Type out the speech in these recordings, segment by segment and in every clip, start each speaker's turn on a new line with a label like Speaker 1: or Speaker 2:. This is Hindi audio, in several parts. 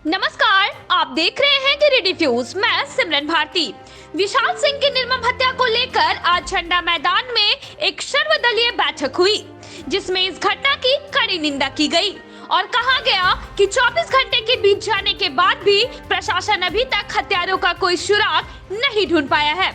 Speaker 1: नमस्कार, आप देख रहे हैं गिरिडीह न्यूज। मैं सिमरन भारती। विशाल सिंह की निर्मम हत्या को लेकर आज झंडा मैदान में एक सर्वदलीय बैठक हुई, जिसमें इस घटना की कड़ी निंदा की गई और कहा गया कि 24 घंटे के बीत जाने के बाद भी प्रशासन अभी तक हत्यारों का कोई सुराग नहीं ढूंढ पाया है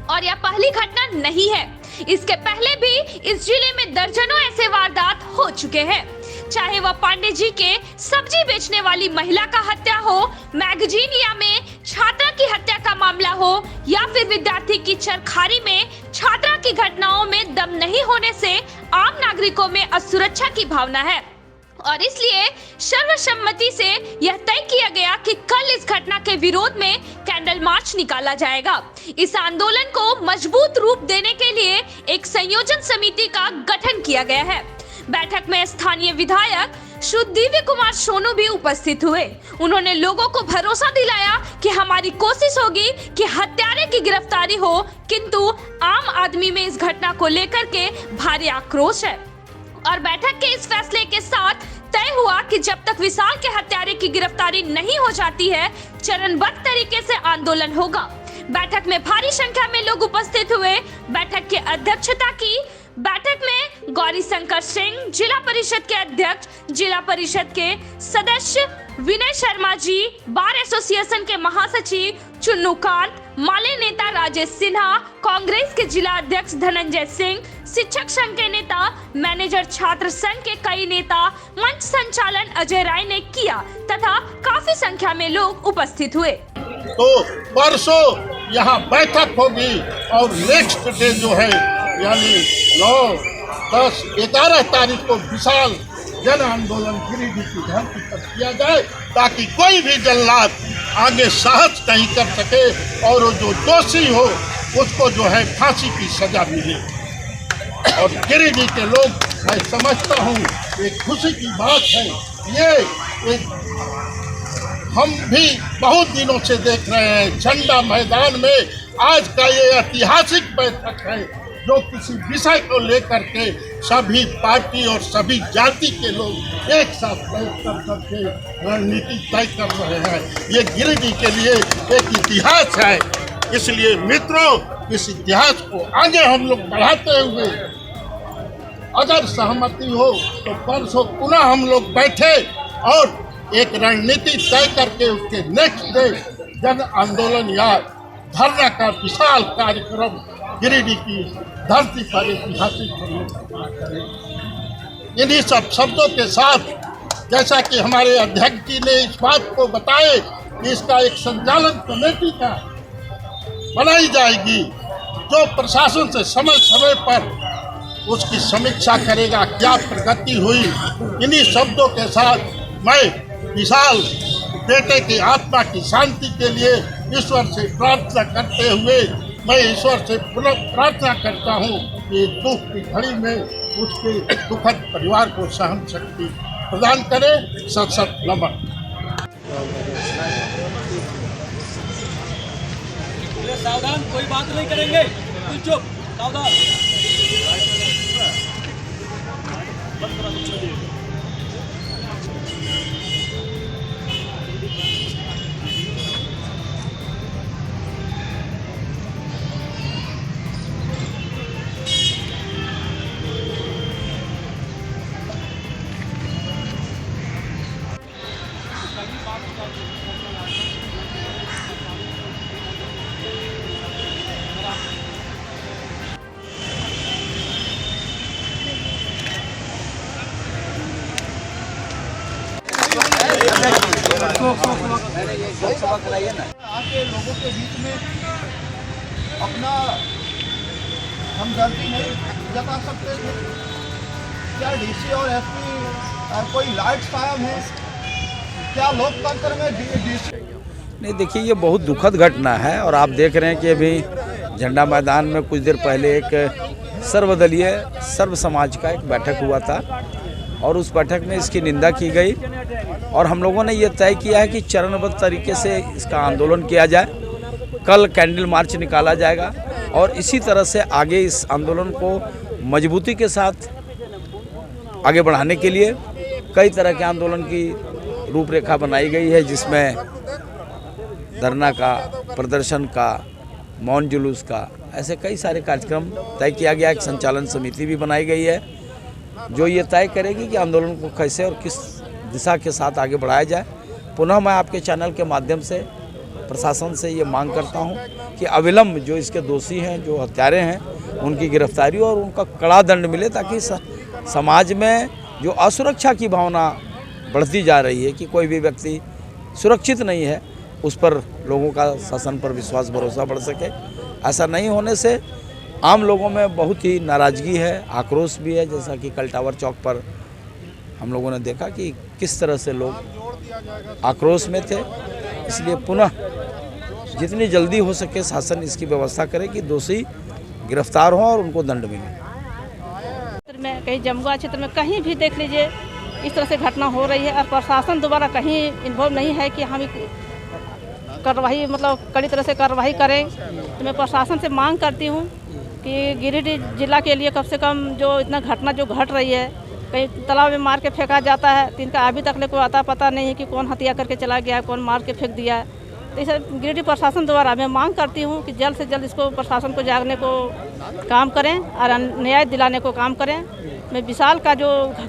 Speaker 1: और यह पहली घटना नहीं है। इसके पहले भी इस जिले में दर्जनों ऐसे वारदात हो चुके हैं, चाहे वह पांडे जी के सब्जी बेचने वाली महिला का हत्या हो, मैगजीनिया में छात्रा की हत्या का मामला हो या फिर विद्यार्थी की चरखारी में छात्रा की घटनाओं में दम नहीं होने से आम नागरिकों में असुरक्षा की भावना है और इसलिए सर्वसम्मति से यह तय किया गया कि कल इस घटना के विरोध में कैंडल मार्च निकाला जाएगा। इस आंदोलन को मजबूत रूप देने के लिए एक संयोजन समिति का गठन किया गया है। बैठक में स्थानीय विधायक श्री दिव्य कुमार सोनू भी उपस्थित हुए। उन्होंने लोगों को भरोसा दिलाया कि हमारी कोशिश होगी कि हत्यारे की गिरफ्तारी हो, किंतु आम आदमी में इस घटना को लेकर के भारी आक्रोश है और बैठक के इस फैसले के साथ तय हुआ कि जब तक विशाल के हत्यारे की गिरफ्तारी नहीं हो जाती है, चरणबद्ध तरीके से आंदोलन होगा। बैठक में भारी संख्या में लोग उपस्थित हुए। बैठक की अध्यक्षता की बैठक में गौरी शंकर सिंह, जिला परिषद के अध्यक्ष, जिला परिषद के सदस्य विनय शर्मा जी, बार एसोसिएशन के महासचिव चुन्नूकांत, माले नेता राजेश सिन्हा, कांग्रेस के जिला अध्यक्ष धनंजय सिंह, शिक्षक संघ के नेता, मैनेजर छात्र संघ के कई नेता, मंच संचालन अजय राय ने किया तथा काफी संख्या में लोग उपस्थित हुए।
Speaker 2: तो परसों यहाँ बैठक होगी और नेक्स्ट डे जो है यानी 9, 10, 11 तारीख को विशाल जन आंदोलन गिरिडीह की धरती पर किया जाए ताकि कोई भी जल्लाद आगे साहस नहीं कर सके और जो दोषी हो उसको जो है फांसी की सजा मिले। और गिरिडीह के लोग, मैं समझता हूँ एक खुशी की बात है। ये एक हम भी बहुत दिनों से देख रहे हैं झंडा मैदान में आज का ये ऐतिहासिक बैठक है जो किसी विषय को लेकर के सभी पार्टी और सभी जाति के लोग एक साथ बैठकर करके रणनीति तय कर रहे हैं। ये गिरिडीह के लिए एक इतिहास है। इसलिए मित्रों, इस इतिहास को आगे हम लोग बढ़ाते हुए अगर सहमति हो तो परसों पुनः हम लोग बैठे और एक रणनीति तय करके उसके नेक्स्ट डे जन आंदोलन या धरना का विशाल कार्यक्रम गिरिडीह की धरती पर ऐतिहासिक होने का बात करें। इन्हीं सब शब्दों के साथ जैसा कि हमारे अध्यक्ष जी ने इस बात को बताए कि इसका एक संचालन कमेटी का बनाई जाएगी जो प्रशासन से समय समय पर उसकी समीक्षा करेगा क्या प्रगति हुई। इन्हीं शब्दों के साथ मैं विशाल बेटे की आत्मा की शांति के लिए ईश्वर से प्रार्थना करते हुए मैं ईश्वर से पुनः प्रार्थना करता हूँ कि दुख की घड़ी में उसके दुखद परिवार को सहन शक्ति प्रदान करे। सत सत नमन।
Speaker 3: सावधान, कोई बात नहीं करेंगे, चुप, सावधान।
Speaker 4: आके लोगों के बीच में अपना हमदर्दी नहीं जता सकते थे? क्या डीसी और एसपी कोई लाइट कायम है? क्या लोकतंत्र में डीसी
Speaker 5: नहीं? देखिए, ये बहुत दुखद घटना है और आप देख रहे हैं कि अभी झंडा मैदान में कुछ देर पहले एक सर्वदलीय सर्व समाज का एक बैठक हुआ था और उस बैठक में इसकी निंदा की गई और हम लोगों ने ये तय किया है कि चरणबद्ध तरीके से इसका आंदोलन किया जाए। कल कैंडल मार्च निकाला जाएगा और इसी तरह से आगे इस आंदोलन को मजबूती के साथ आगे बढ़ाने के लिए कई तरह के आंदोलन की रूपरेखा बनाई गई है, जिसमें धरना का, प्रदर्शन का, मौन जुलूस का, ऐसे कई सारे कार्यक्रम तय किया गया। एक संचालन समिति भी बनाई गई है जो ये तय करेगी कि आंदोलन को कैसे और किस दिशा के साथ आगे बढ़ाया जाए। पुनः मैं आपके चैनल के माध्यम से प्रशासन से ये मांग करता हूँ कि अविलंब जो इसके दोषी हैं, जो हत्यारे हैं, उनकी गिरफ्तारी और उनका कड़ा दंड मिले, ताकि समाज में जो असुरक्षा की भावना बढ़ती जा रही है कि कोई भी व्यक्ति सुरक्षित नहीं है, उस पर लोगों का शासन पर विश्वास भरोसा बढ़ सके। ऐसा नहीं होने से आम लोगों में बहुत ही नाराज़गी है, आक्रोश भी है। जैसा कि कल टावर चौक पर हम लोगों ने देखा कि किस तरह से लोग आक्रोश में थे। इसलिए पुनः जितनी जल्दी हो सके शासन इसकी व्यवस्था करे कि दोषी गिरफ्तार हों और उनको दंड मिले।
Speaker 6: में कहीं जमुआ क्षेत्र में कहीं भी देख लीजिए इस तरह से घटना हो रही है और प्रशासन दोबारा कहीं इन्वॉल्व नहीं है कि हम कार्रवाई मतलब कड़ी तरह से कार्रवाई करें। तो मैं प्रशासन से मांग करती हूँ कि गिरिडीह जिला के लिए कम से कम जो इतना घटना जो घट रही है, कहीं तालाब में मार के फेंका जाता है, तो इनका अभी तक को आता पता नहीं है कि कौन हत्या करके चला गया, कौन मार के फेंक दिया। तो इसे गिरिडीह प्रशासन द्वारा मैं मांग करती हूँ कि जल्द से जल्द इसको प्रशासन को जागने को काम करें और न्याय दिलाने को काम करें। मैं विशाल का जो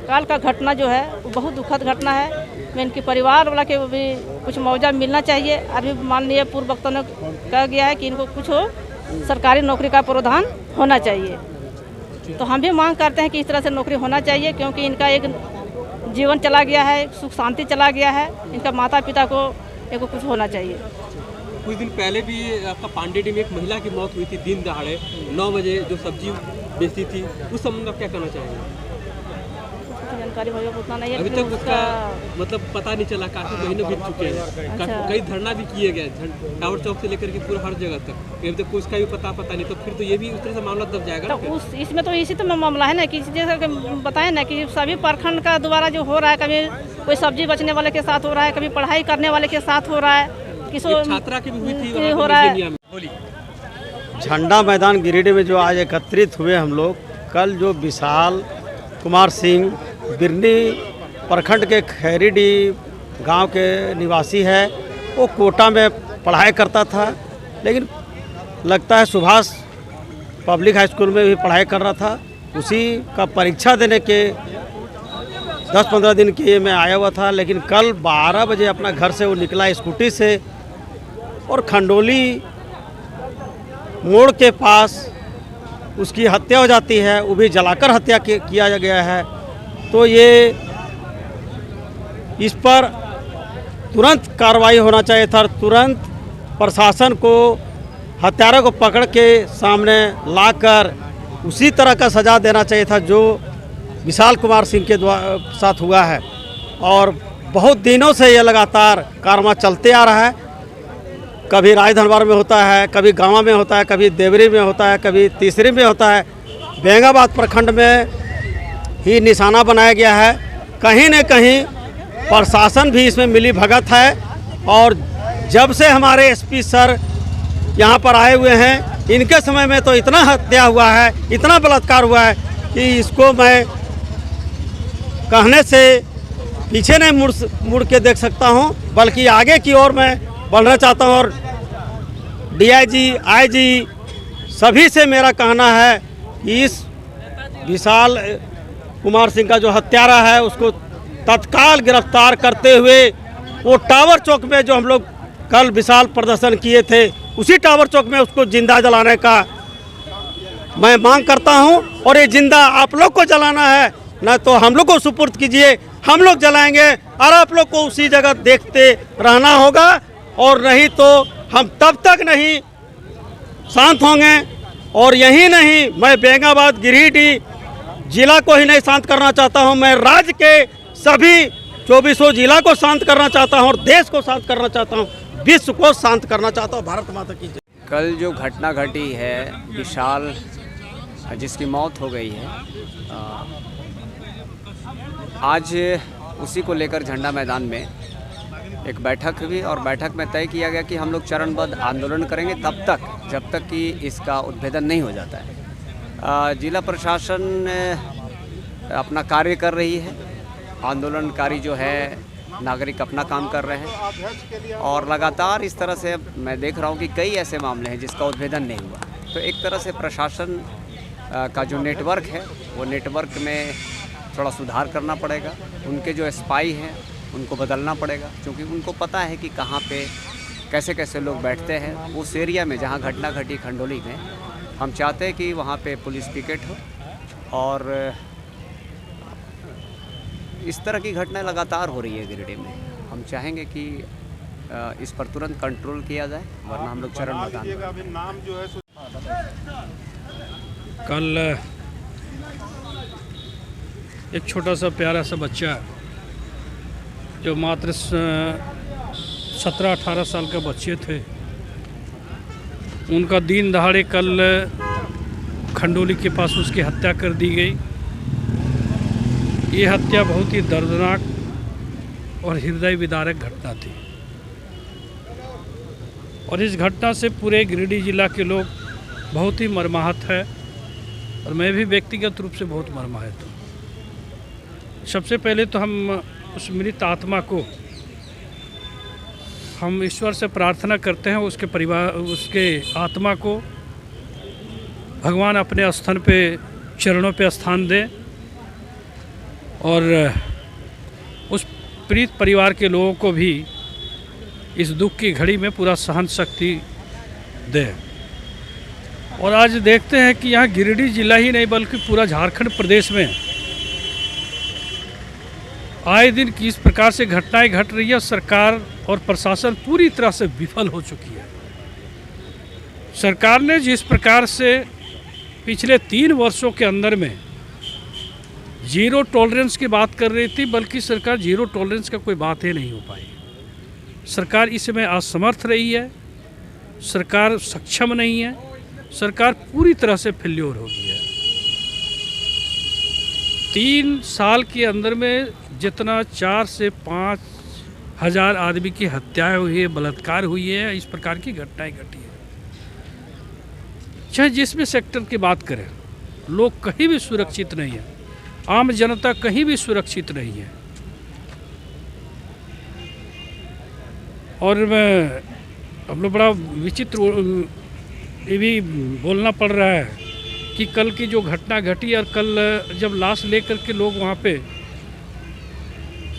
Speaker 6: काल का घटना जो है वो बहुत दुखद घटना है। मैं इनके परिवार वाला के भी कुछ मुआवजा मिलना चाहिए। अभी माननीय पूर्व वक्ता ने कहा गया है कि इनको कुछ सरकारी नौकरी का प्रावधान होना चाहिए। तो हम भी मांग करते हैं कि इस तरह से नौकरी होना चाहिए, क्योंकि इनका एक जीवन चला गया है, सुख शांति चला गया है। इनका माता पिता को एक कुछ होना चाहिए।
Speaker 3: कुछ दिन पहले भी आपका पांडेडी में एक महिला की मौत हुई थी, दिन दहाड़े 9 बजे जो सब्जी बेचती थी, उस संबंध में क्या कहना चाहेंगे?
Speaker 6: जानकारी भैया उतना नहीं है।
Speaker 3: अभी तक उसका मतलब पता नहीं चला, काफी महीने बीत चुके हैं।
Speaker 6: अच्छा।
Speaker 3: कई धरना भी किए गए टावर चौक से लेकर के पूरा हर जगह तक, अभी तक उसका भी पता नहीं, तो फिर तो ये भी उस तरह से मामला दब जाएगा ना।
Speaker 6: तो उस इसमें तो इसी तो मामला है ना कि जैसे बताएं ना कि सभी प्रखंड का दोबारा जो हो रहा है, कभी कोई सब्जी बेचने वाले के साथ हो रहा है, कभी पढ़ाई करने वाले के साथ हो रहा है, किसी
Speaker 3: छात्रा की भी हुई थी
Speaker 6: हो रहा है।
Speaker 7: झंडा मैदान गिरिडीह में जो आज एकत्रित हुए हम लोग, कल जो विशाल कुमार सिंह बिरनी प्रखंड के खैरीडीह गांव के निवासी है, वो कोटा में पढ़ाई करता था, लेकिन लगता है सुभाष पब्लिक हाई स्कूल में भी पढ़ाई कर रहा था। उसी का परीक्षा देने के 10-15 दिन के मैं आया हुआ था, लेकिन कल 12 बजे अपना घर से वो निकला स्कूटी से और खंडोली मोड़ के पास उसकी हत्या हो जाती है, वो भी जलाकर हत्या किया गया है। तो ये इस पर तुरंत कार्रवाई होना चाहिए था, तुरंत प्रशासन को हत्यारों को पकड़ के सामने लाकर उसी तरह का सज़ा देना चाहिए था जो विशाल कुमार सिंह के साथ हुआ है। और बहुत दिनों से ये लगातार कारवां चलते आ रहा है। कभी राजधनवार में होता है, कभी गाँव में होता है, कभी देवरी में होता है, कभी तीसरी में होता है। बेंगाबाद प्रखंड में ही निशाना बनाया गया है। कहीं न कहीं प्रशासन भी इसमें मिली भगत है। और जब से हमारे एसपी सर यहाँ पर आए हुए हैं, इनके समय में तो इतना हत्या हुआ है, इतना बलात्कार हुआ है कि इसको मैं कहने से पीछे नहीं मुड़ के देख सकता हूँ, बल्कि आगे की ओर मैं बढ़ना चाहता हूँ। और डीआईजी, आईजी सभी से मेरा कहना है कि इस विशाल कुमार सिंह का जो हत्यारा है उसको तत्काल गिरफ्तार करते हुए वो टावर चौक में जो हम लोग कल विशाल प्रदर्शन किए थे, उसी टावर चौक में उसको जिंदा जलाने का मैं मांग करता हूं। और ये जिंदा आप लोग को जलाना है, ना तो हम लोग को सुपुर्द कीजिए, हम लोग जलाएंगे और आप लोग को उसी जगह देखते रहना होगा। और नहीं तो हम तब तक नहीं शांत होंगे। और यही नहीं, मैं बेंगाबाद गिरिडीह जिला को ही नहीं शांत करना चाहता हूं, मैं राज्य के सभी 2400 जिला को शांत करना चाहता हूं और देश को शांत करना चाहता हूं, विश्व को शांत करना चाहता हूं। भारत माता की जय।
Speaker 8: कल जो घटना घटी है विशाल जिसकी मौत हो गई है, आज उसी को लेकर झंडा मैदान में एक बैठक हुई और बैठक में तय किया गया कि हम लोग चरणबद्ध आंदोलन करेंगे तब तक जब तक कि इसका उद्भेदन नहीं हो जाता है। जिला प्रशासन अपना कार्य कर रही है। आंदोलनकारी जो है नागरिक अपना काम कर रहे हैं और लगातार इस तरह से मैं देख रहा हूँ कि कई ऐसे मामले हैं जिसका उद्भेदन नहीं हुआ। तो एक तरह से प्रशासन का जो नेटवर्क है वो नेटवर्क में थोड़ा सुधार करना पड़ेगा। उनके जो स्पाई हैं उनको बदलना पड़ेगा, क्योंकि उनको पता है कि कहाँ पे कैसे कैसे लोग बैठते हैं। उस एरिया में जहाँ घटना घटी खंडोली में, हम चाहते हैं कि वहाँ पे पुलिस पिकेट हो और इस तरह की घटनाएं लगातार हो रही है गिरिडीह में। हम चाहेंगे कि इस पर तुरंत कंट्रोल किया जाए, वरना हम लोग चरण मैदान।
Speaker 9: कल एक छोटा सा प्यारा सा बच्चा जो मात्र 17-18 साल के बच्चे थे, उनका दिन दहाड़े कल खंडोली के पास उसकी हत्या कर दी गई। ये हत्या बहुत ही दर्दनाक और हृदय विदारक घटना थी और इस घटना से पूरे गिरिडीह जिला के लोग बहुत ही मर्माहत है और मैं भी व्यक्तिगत रूप से बहुत मर्माहत हूँ। सबसे पहले तो हम उस मृत आत्मा को हम ईश्वर से प्रार्थना करते हैं, उसके परिवार, उसके आत्मा को भगवान अपने स्थान पे, चरणों पे स्थान दें और उस पीड़ित परिवार के लोगों को भी इस दुख की घड़ी में पूरा सहन शक्ति दें। और आज देखते हैं कि यहाँ गिरिडीह जिला ही नहीं बल्कि पूरा झारखंड प्रदेश में आए दिन किस प्रकार से घटनाएं घट रही है। सरकार और प्रशासन पूरी तरह से विफल हो चुकी है। सरकार ने जिस प्रकार से पिछले 3 वर्षों के अंदर में जीरो टॉलरेंस की बात कर रही थी, बल्कि सरकार जीरो टॉलरेंस का कोई बात ही नहीं हो पाई। सरकार इसमें असमर्थ रही है, सरकार सक्षम नहीं है, सरकार पूरी तरह से फेल्योर हो गई है। 3 साल के अंदर में जितना 4 से 5 हज़ार आदमी की हत्याएं हुई है, बलात्कार हुई है, इस प्रकार की घटनाएं घटी है। चाहे जिसमें सेक्टर की बात करें, लोग कहीं भी सुरक्षित नहीं है, आम जनता कहीं भी सुरक्षित नहीं है। और हम लोग बड़ा विचित्र ये भी बोलना पड़ रहा है कि कल की जो घटना घटी और कल जब लाश लेकर के लोग वहाँ पे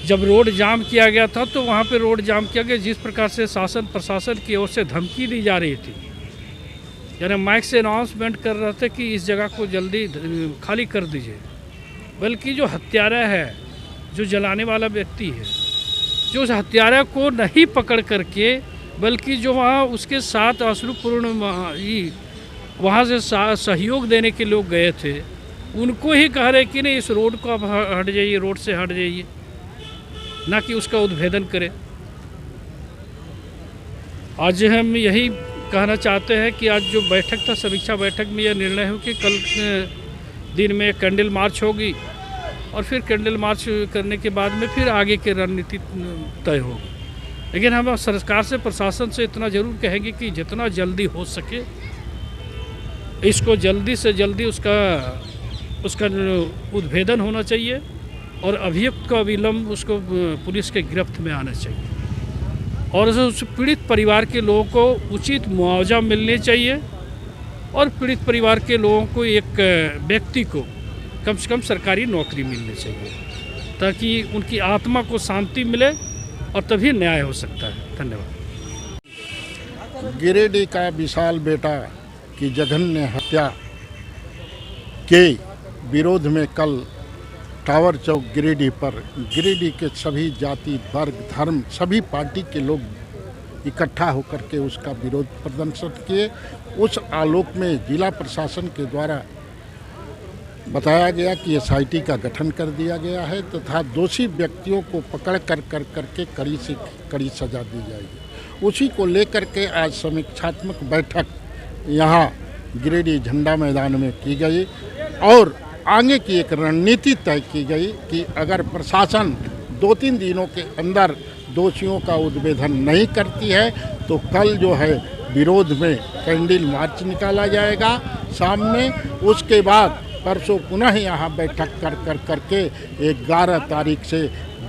Speaker 9: जब रोड जाम किया गया था, तो वहाँ पे रोड जाम किया गया जिस प्रकार से शासन प्रशासन की ओर से धमकी दी जा रही थी, यानी माइक से अनाउंसमेंट कर रहे थे कि इस जगह को जल्दी खाली कर दीजिए। बल्कि जो हत्यारा है, जो जलाने वाला व्यक्ति है, जो उस हत्यारा को नहीं पकड़ करके, बल्कि जो वहाँ उसके साथ अश्रुपूर्ण वहाँ से सहयोग देने के लोग गए थे, उनको ही कह रहे कि नहीं इस रोड को अब हट जाइए, रोड से हट जाइए, ना कि उसका उद्भेदन करें। आज हम यही कहना चाहते हैं कि आज जो बैठक था, समीक्षा बैठक में यह निर्णय हो कि कल दिन में कैंडल मार्च होगी और फिर कैंडल मार्च करने के बाद में फिर आगे की रणनीति तय होगी। लेकिन हम सरकार से, प्रशासन से इतना ज़रूर कहेंगे कि जितना जल्दी हो सके इसको जल्दी से जल्दी उसका उद्भेदन होना चाहिए और अभियुक्त का अविलंब उसको पुलिस के गिरफ्त में आना चाहिए और उस पीड़ित परिवार के लोगों को उचित मुआवजा मिलने चाहिए और पीड़ित परिवार के लोगों को, एक व्यक्ति को कम से कम सरकारी नौकरी मिलनी चाहिए ताकि उनकी आत्मा को शांति मिले और तभी न्याय हो सकता है। धन्यवाद।
Speaker 2: गिरिडीह का विशाल बेटा की जघन्य हत्या के विरोध में कल टावर चौक गिरिडीह पर गिरिडीह के सभी जाति, वर्ग, धर्म, सभी पार्टी के लोग इकट्ठा होकर के उसका विरोध प्रदर्शन किए। उस आलोक में जिला प्रशासन के द्वारा बताया गया कि SIT का गठन कर दिया गया है तथा दोषी व्यक्तियों को पकड़ कर करके कड़ी से कड़ी सजा दी जाएगी। उसी को लेकर के आज समीक्षात्मक बैठक यहाँ गिरिडीह झंडा मैदान में की गई और आगे की एक रणनीति तय की गई कि अगर प्रशासन 2-3 दिनों के अंदर दोषियों का उद्भेदन नहीं करती है तो कल जो है विरोध में कैंडल मार्च निकाला जाएगा सामने। उसके बाद परसों पुनः यहाँ बैठक करके 11 तारीख से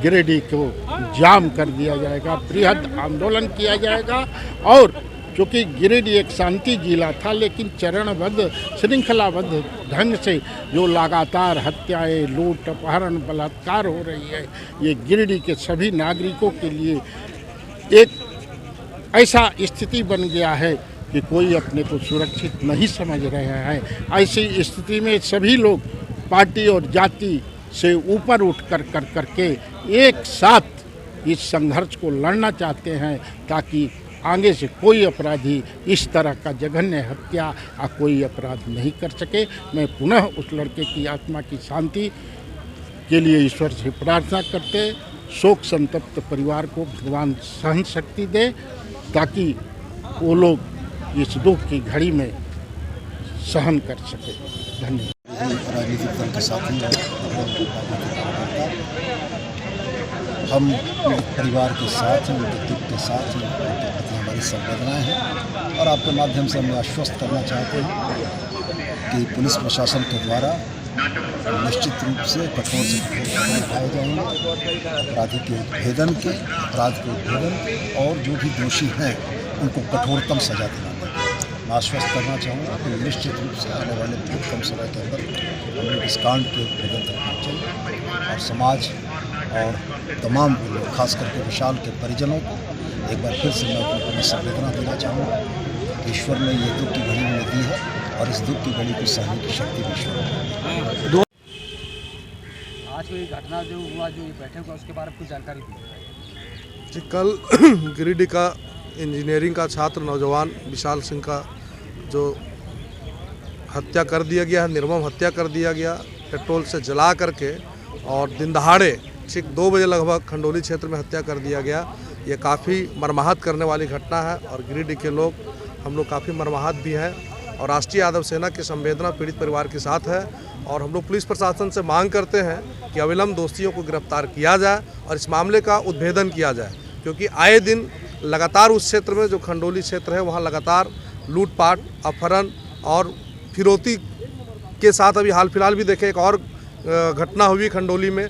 Speaker 2: गिरिडीह को जाम कर दिया जाएगा, बृहद आंदोलन किया जाएगा। और चूँकि गिरिडीह एक शांति जिला था, लेकिन चरणबद्ध श्रृंखलाबद्ध ढंग से जो लगातार हत्याएं, लूट, अपहरण, बलात्कार हो रही है, ये गिरिडीह के सभी नागरिकों के लिए एक ऐसा स्थिति बन गया है कि कोई अपने को सुरक्षित नहीं समझ रहे हैं। ऐसी स्थिति में सभी लोग पार्टी और जाति से ऊपर उठ करके एक साथ इस संघर्ष को लड़ना चाहते हैं, ताकि आगे से कोई अपराधी इस तरह का जघन्य हत्या या कोई अपराध नहीं कर सके। मैं पुनः उस लड़के की आत्मा की शांति के लिए ईश्वर से प्रार्थना करते, शोक संतप्त परिवार को भगवान सहन शक्ति दे, ताकि वो लोग इस दुख की घड़ी में सहन कर सके। धन्यवाद।
Speaker 10: राजनीतिक दल के साथी हम परिवार के साथ हैं, उनके दुख के साथ हैं, उनके प्रति हमारी संवेदनाएं हैं। और आपके माध्यम से हम आश्वस्त करना चाहते हैं कि पुलिस प्रशासन के द्वारा निश्चित रूप से कठोर से कठोर कदम उठाए जाएंगे अपराधी के उद्भेदन के, अपराध के उद्भेदन, और जो भी दोषी हैं उनको कठोरतम सजा दिलाने। मैं आश्वस्त करना चाहूँगा कि निश्चित रूप से आने वाले बहुत कम समय के अंदर हम लोग इस कांड के उद्भेदन तक पहुँचेंगे और समाज और तमाम लोग, खास करके विशाल के परिजनों को एक बार फिर से मैं अपनी संवेदना देना चाहूँगा कि ईश्वर ने ये दुख की घड़ी में दी है और इस दुख की घड़ी को सहने की शक्ति भी ईश्वर ने।
Speaker 3: आज कोई घटना जो हुआ, जो ये बैठक हुआ, उसके बारे में कुछ जानकारी दी?
Speaker 11: जी, कल गिरिडीह का इंजीनियरिंग का छात्र नौजवान विशाल सिंह का जो हत्या कर दिया गया है, निर्मम हत्या कर दिया गया पेट्रोल से जला करके, और दिन दहाड़े ठीक 2 बजे लगभग खंडोली क्षेत्र में हत्या कर दिया गया। ये काफ़ी मर्माहत करने वाली घटना है और गिरिडीह के लोग, हम लोग काफ़ी मर्माहत भी हैं और राष्ट्रीय यादव सेना की संवेदना पीड़ित परिवार के साथ है। और हम लोग पुलिस प्रशासन से मांग करते हैं कि अविलंब दोषियों को गिरफ्तार किया जाए और इस मामले का उद्भेदन किया जाए, क्योंकि आए दिन लगातार उस क्षेत्र में, जो खंडोली क्षेत्र है, वहाँ लगातार लूटपाट, अपहरण और फिरौती के साथ अभी हाल फिलहाल भी देखें एक और घटना हुई खंडोली में।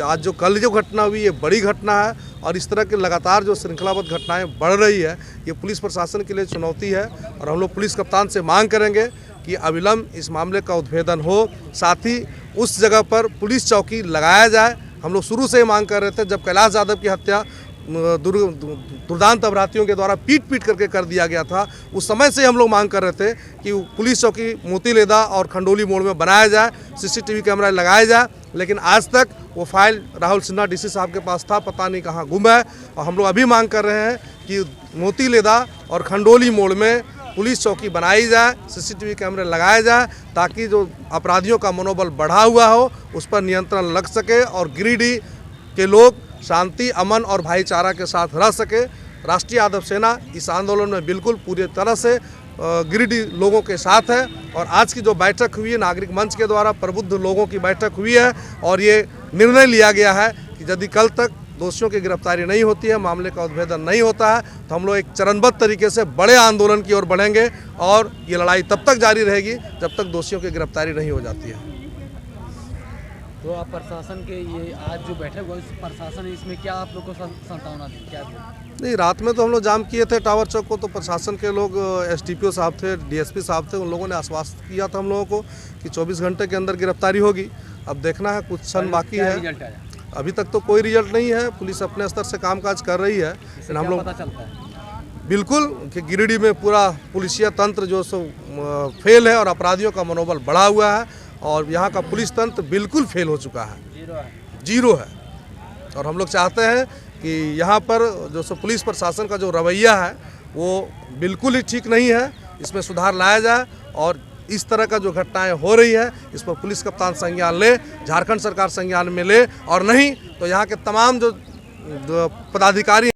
Speaker 11: आज जो कल जो घटना हुई, ये बड़ी घटना है और इस तरह के लगातार जो श्रृंखलाबद्ध घटनाएं बढ़ रही है, ये पुलिस प्रशासन के लिए चुनौती है। और हम लोग पुलिस कप्तान से मांग करेंगे कि अविलंब इस मामले का उद्भेदन हो, साथ ही उस जगह पर पुलिस चौकी लगाया जाए। हम लोग शुरू से ही मांग कर रहे थे, जब कैलाश यादव की हत्या दुर्दांत अपराधियों के द्वारा पीट करके कर दिया गया था, उस समय से हम लोग मांग कर रहे थे कि पुलिस चौकी मोतीलेदा और खंडोली मोड़ में बनाया जाए, सीसीटीवी कैमरा लगाया जाए। लेकिन आज तक वो फाइल राहुल सिन्हा डीसी साहब के पास था, पता नहीं कहाँ गुम है। और हम लोग अभी मांग कर रहे हैं कि मोतीलेदा और खंडोली मोड़ में पुलिस चौकी बनाई जाए, सीसीटीवी कैमरे लगाए जाए, ताकि जो अपराधियों का मनोबल बढ़ा हुआ हो उस पर नियंत्रण लग सके और गिरिडीह के लोग शांति, अमन और भाईचारा के साथ रह सके। राष्ट्रीय यादव सेना इस आंदोलन में बिल्कुल पूरी तरह से गिरिडीह लोगों के साथ है। और आज की जो बैठक हुई है, नागरिक मंच के द्वारा प्रबुद्ध लोगों की बैठक हुई है और ये निर्णय लिया गया है कि यदि कल तक दोषियों की गिरफ्तारी नहीं होती है, मामले का उद्भेदन नहीं होता है, तो हम लोग एक चरणबद्ध तरीके से बड़े आंदोलन की ओर बढ़ेंगे और ये लड़ाई तब तक जारी रहेगी जब तक दोषियों की गिरफ्तारी नहीं हो जाती है।
Speaker 3: तो आप प्रशासन के ये आज जो बैठक हुआ, प्रशासन इसमें क्या आप लोग को संतावना दी, क्या
Speaker 11: नहीं, रात में तो हम लोग जाम किए थे टावर चौक को, तो प्रशासन के लोग एसडीपीओ साहब थे, डीएसपी साहब थे, उन लोगों ने आश्वासन किया था हम लोगों को कि 24 घंटे के अंदर गिरफ्तारी होगी। अब देखना है, कुछ क्षण बाकी है। अभी तक तो कोई रिजल्ट नहीं है, पुलिस अपने स्तर से कामकाज कर रही है, लेकिन हम लोग
Speaker 3: पता चलता है
Speaker 11: बिल्कुल कि गिरिडीह में पूरा पुलिसिया तंत्र जो सो फेल है और अपराधियों का मनोबल बढ़ा हुआ है और यहाँ का पुलिस तंत्र बिल्कुल फेल हो चुका है, जीरो है। और हम लोग चाहते हैं कि यहाँ पर जो सो पुलिस प्रशासन का जो रवैया है वो बिल्कुल ही ठीक नहीं है, इसमें सुधार लाया जाए और इस तरह का जो घटनाएं हो रही है इस पर पुलिस कप्तान संज्ञान ले, झारखंड सरकार संज्ञान में ले, और नहीं तो यहाँ के तमाम जो पदाधिकारी